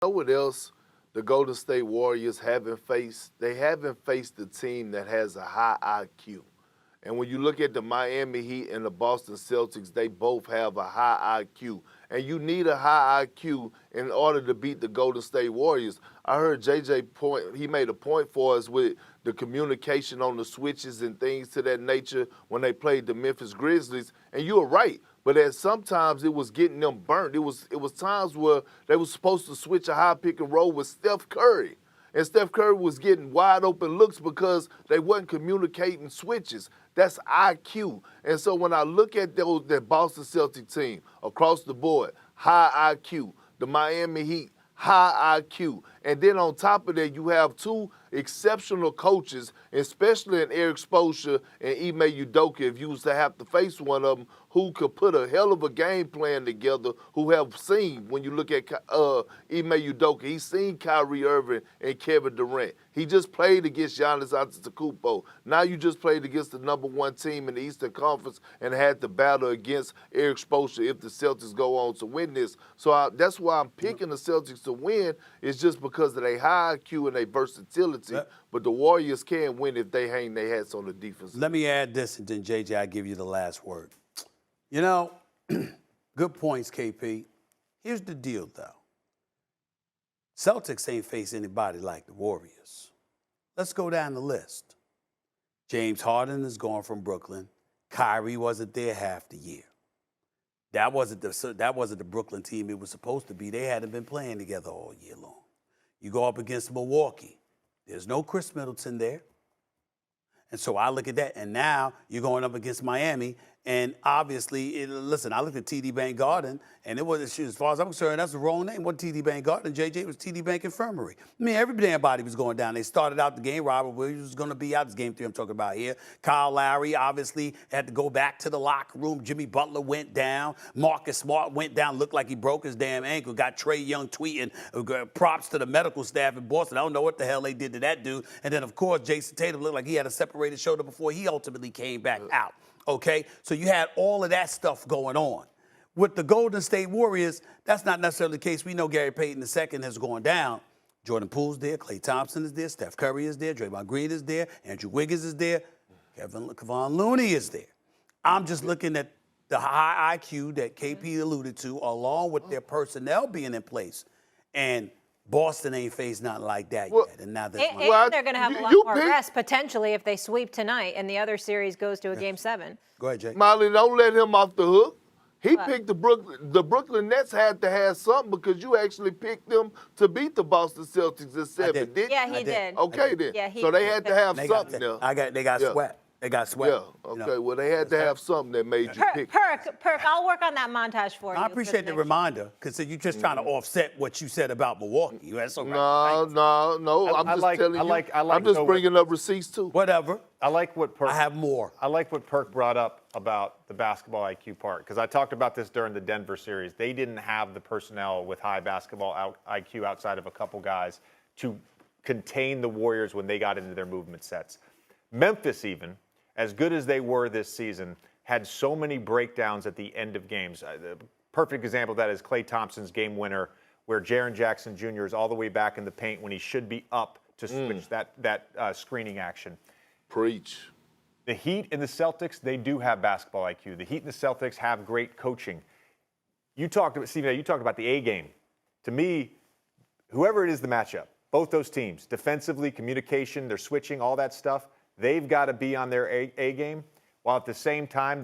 know what else the Golden State Warriors haven't faced? They haven't faced a team that has a high IQ. And when you look at the Miami Heat and the Boston Celtics, they both have a high IQ. And you need a high IQ in order to beat the Golden State Warriors. I heard JJ point, he made a point for us with the communication on the switches and things to that nature when they played the Memphis Grizzlies. And you were right. But at sometimes it was getting them burnt. It was times where they were supposed to switch a high pick and roll with Steph Curry. And Steph Curry was getting wide open looks because they wasn't communicating switches. That's IQ. And so when I look at that Boston Celtics team across the board, high IQ. The Miami Heat, high IQ. And then on top of that, you have two exceptional coaches, especially in Eric Spoelstra and Ime Udoka, if you was to have to face one of them, who could put a hell of a game plan together, who have seen, when you look at Ime Udoka, he's seen Kyrie Irving and Kevin Durant. He just played against Giannis Antetokounmpo. Now you just played against the #1 team in the Eastern Conference and had to battle against Eric Spoelstra if the Celtics go on to win this. So that's why I'm picking the Celtics to win, is just because of their high IQ and their versatility. But the Warriors can win if they hang their hats on the defense. Let me add this, and then, JJ, I'll give you the last word. You know, good points, KP. Here's the deal, though. Celtics ain't faced anybody like the Warriors. Let's go down the list. James Harden is gone from Brooklyn. Kyrie wasn't there half the year. That wasn't the Brooklyn team it was supposed to be. They hadn't been playing together all year long. You go up against Milwaukee. There's no Chris Middleton there. And so I look at that, and now you're going up against Miami, and obviously, listen, I looked at TD Bank Garden, and it was, as far as I'm concerned, that's the wrong name. It wasn't TD Bank Garden, JJ, it was TD Bank Infirmary. I mean, everybody was going down. They started out the game. Robert Williams was going to be out. This game 3 I'm talking about here. Kyle Lowry obviously had to go back to the locker room. Jimmy Butler went down. Marcus Smart went down, looked like he broke his damn ankle. Got Trae Young tweeting props to the medical staff in Boston. I don't know what the hell they did to that dude. And then, of course, Jason Tatum looked like he had a separated shoulder before he ultimately came back out. Okay, so you had all of that stuff going on. With the Golden State Warriors, that's not necessarily the case. We know Gary Payton II has gone down. Jordan Poole's there, Klay Thompson is there, Steph Curry is there, Draymond Green is there, Andrew Wiggins is there, Kevon Looney is there. I'm just looking at the high IQ that KP alluded to, along with their personnel being in place. And Boston ain't faced nothing like that yet. And now they're going to have a lot more rest, potentially, if they sweep tonight and the other series goes to a Game 7. Go ahead, Jake. Molly, don't let him off the hook. He picked the Brooklyn Nets had to have something because you actually picked them to beat the Boston Celtics at 7, didn't you? Yeah, he did. Okay, then. Yeah, so they had to have something there. They got sweat. They got sweat. Yeah, okay. Well, they had to have something that made you pick. Perk, I'll work on that montage for you. I appreciate the reminder, because you're just trying to offset what you said about Milwaukee. That's okay. No. I'm just telling you. I'm just bringing up receipts, too. Whatever. I like what Perk. I have more. I like what Perk brought up about the basketball IQ part, because I talked about this during the Denver series. They didn't have the personnel with high basketball IQ outside of a couple guys to contain the Warriors when they got into their movement sets. Memphis, even, as good as they were this season, had so many breakdowns at the end of games. The perfect example of that is Klay Thompson's game winner, where Jaren Jackson Jr. is all the way back in the paint when he should be up to switch that screening action. Preach. The Heat and the Celtics, they do have basketball IQ. The Heat and the Celtics have great coaching. You talked about, Stephen, you talked about the A game. To me, whoever it is the matchup, both those teams, defensively, communication, they're switching, all that stuff, they've got to be on their A game, while at the same time,